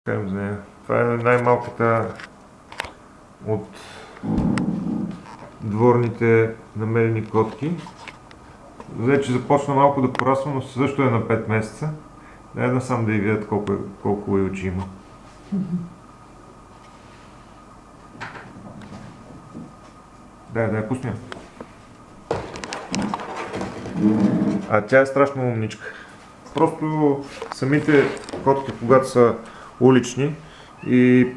Това е най-малката от дворните намерени котки. Вече започна малко да порасва, но също е на 5 месеца. Дай да сам да и видят колко и очи има. Да пуснем. А тя е страшно умничка. Просто самите котки, когато са улични и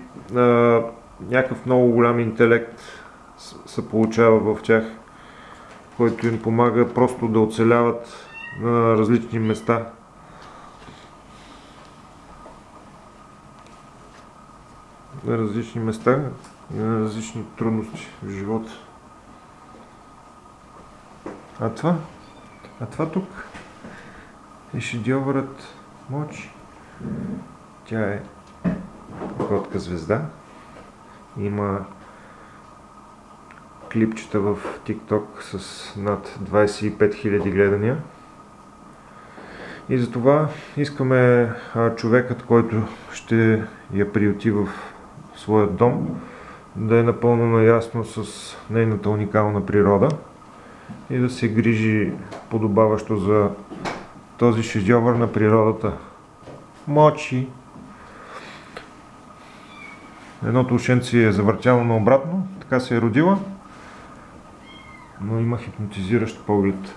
някакъв много голям интелект се получава в тях, който им помага просто да оцеляват на различни места. На различни места и на различни трудности в живота. А това тук е шедьовърът Мочи. Тя е котка звезда. Има клипчета в TikTok с над 25 000 гледания. И затова искаме човекът, който ще я приюти в своя дом, да е напълно наясно с нейната уникална природа и да се грижи подобаващо за този шедьовър на природата. Мочи! Едното ушенце е завъртяло наобратно, така се е родила, но има хипнотизиращ поглед.